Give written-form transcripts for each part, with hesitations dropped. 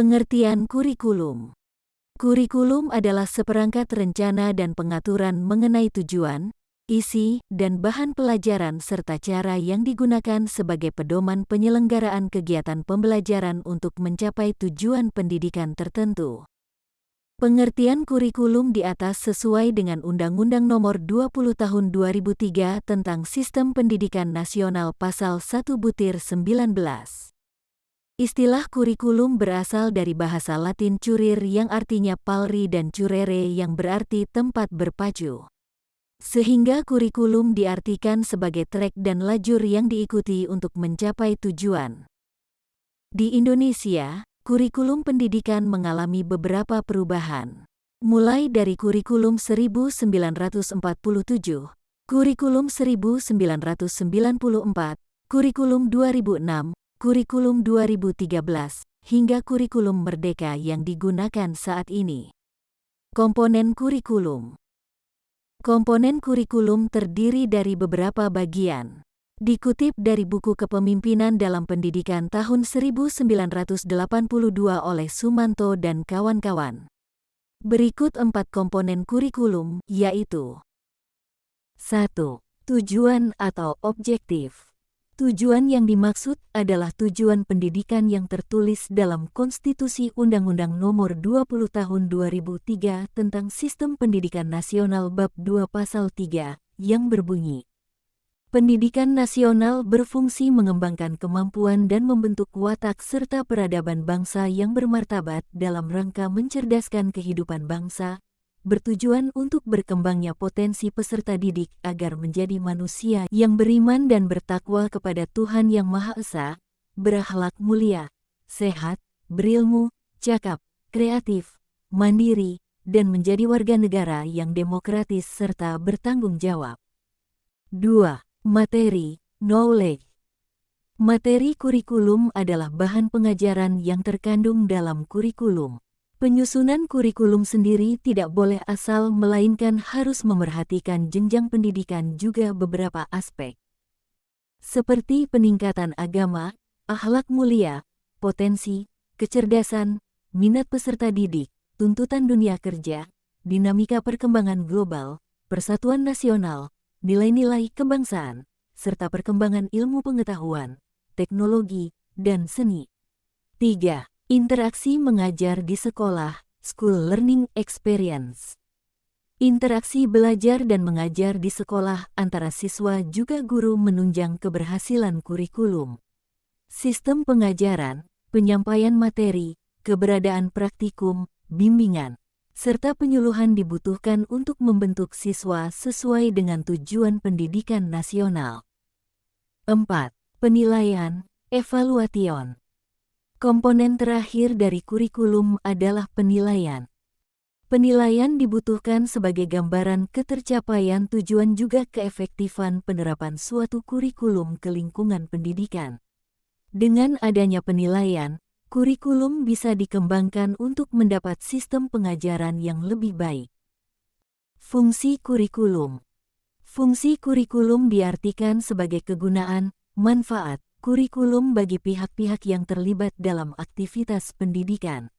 Pengertian kurikulum. Kurikulum adalah seperangkat rencana dan pengaturan mengenai tujuan, isi, dan bahan pelajaran serta cara yang digunakan sebagai pedoman penyelenggaraan kegiatan pembelajaran untuk mencapai tujuan pendidikan tertentu. Pengertian kurikulum di atas sesuai dengan Undang-Undang Nomor 20 Tahun 2003 tentang Sistem Pendidikan Nasional Pasal 1/19. Istilah kurikulum berasal dari bahasa Latin curir yang artinya palri dan curere yang berarti tempat berpacu. Sehingga kurikulum diartikan sebagai trek dan lajur yang diikuti untuk mencapai tujuan. Di Indonesia, kurikulum pendidikan mengalami beberapa perubahan. Mulai dari kurikulum 1947, kurikulum 1994, kurikulum 2006, kurikulum 2013, hingga kurikulum merdeka yang digunakan saat ini. Komponen kurikulum. Komponen kurikulum terdiri dari beberapa bagian. Dikutip dari buku Kepemimpinan dalam Pendidikan tahun 1982 oleh Sumanto dan kawan-kawan. Berikut 4 komponen kurikulum, yaitu 1. Tujuan atau objektif. Tujuan yang dimaksud adalah tujuan pendidikan yang tertulis dalam Konstitusi Undang-Undang Nomor 20 Tahun 2003 tentang Sistem Pendidikan Nasional Bab 2 Pasal 3, yang berbunyi, pendidikan nasional berfungsi mengembangkan kemampuan dan membentuk watak serta peradaban bangsa yang bermartabat dalam rangka mencerdaskan kehidupan bangsa, bertujuan untuk berkembangnya potensi peserta didik agar menjadi manusia yang beriman dan bertakwa kepada Tuhan Yang Maha Esa, berakhlak mulia, sehat, berilmu, cakap, kreatif, mandiri, dan menjadi warga negara yang demokratis serta bertanggung jawab. 2. Materi, knowledge. Materi kurikulum adalah bahan pengajaran yang terkandung dalam kurikulum. Penyusunan kurikulum sendiri tidak boleh asal melainkan harus memerhatikan jenjang pendidikan juga beberapa aspek. Seperti peningkatan agama, akhlak mulia, potensi, kecerdasan, minat peserta didik, tuntutan dunia kerja, dinamika perkembangan global, persatuan nasional, nilai-nilai kebangsaan, serta perkembangan ilmu pengetahuan, teknologi, dan seni. 3. Interaksi mengajar di sekolah, school learning experience. Interaksi belajar dan mengajar di sekolah antara siswa juga guru menunjang keberhasilan kurikulum. Sistem pengajaran, penyampaian materi, keberadaan praktikum, bimbingan, serta penyuluhan dibutuhkan untuk membentuk siswa sesuai dengan tujuan pendidikan nasional. 4. Penilaian, evaluation. Komponen terakhir dari kurikulum adalah penilaian. Penilaian dibutuhkan sebagai gambaran ketercapaian tujuan juga keefektifan penerapan suatu kurikulum ke lingkungan pendidikan. Dengan adanya penilaian, kurikulum bisa dikembangkan untuk mendapat sistem pengajaran yang lebih baik. Fungsi kurikulum. Fungsi kurikulum diartikan sebagai kegunaan, manfaat, kurikulum bagi pihak-pihak yang terlibat dalam aktivitas pendidikan.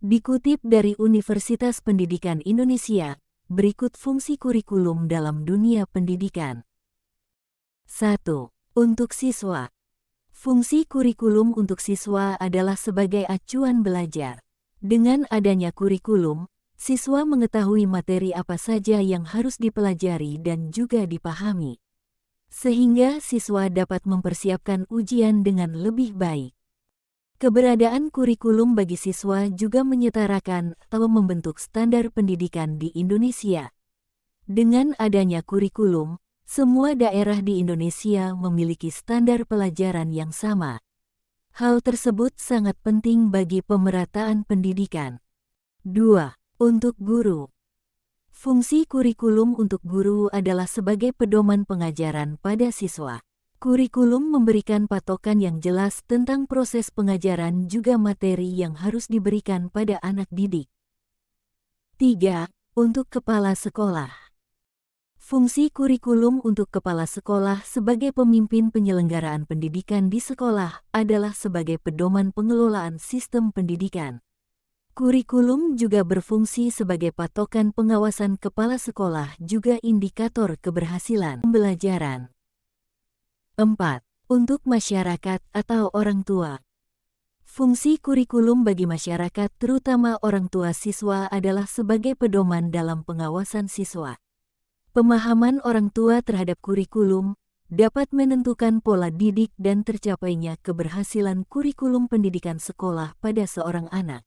Dikutip dari Universitas Pendidikan Indonesia, berikut fungsi kurikulum dalam dunia pendidikan. 1. Untuk siswa. Fungsi kurikulum untuk siswa adalah sebagai acuan belajar. Dengan adanya kurikulum, siswa mengetahui materi apa saja yang harus dipelajari dan juga dipahami, sehingga siswa dapat mempersiapkan ujian dengan lebih baik. Keberadaan kurikulum bagi siswa juga menyetarakan atau membentuk standar pendidikan di Indonesia. Dengan adanya kurikulum, semua daerah di Indonesia memiliki standar pelajaran yang sama. Hal tersebut sangat penting bagi pemerataan pendidikan. 2. Untuk guru. Fungsi kurikulum untuk guru adalah sebagai pedoman pengajaran pada siswa. Kurikulum memberikan patokan yang jelas tentang proses pengajaran juga materi yang harus diberikan pada anak didik. 3. Untuk kepala sekolah. Fungsi kurikulum untuk kepala sekolah sebagai pemimpin penyelenggaraan pendidikan di sekolah adalah sebagai pedoman pengelolaan sistem pendidikan. Kurikulum juga berfungsi sebagai patokan pengawasan kepala sekolah juga indikator keberhasilan pembelajaran. 4. Untuk masyarakat atau orang tua. Fungsi kurikulum bagi masyarakat terutama orang tua siswa adalah sebagai pedoman dalam pengawasan siswa. Pemahaman orang tua terhadap kurikulum dapat menentukan pola didik dan tercapainya keberhasilan kurikulum pendidikan sekolah pada seorang anak.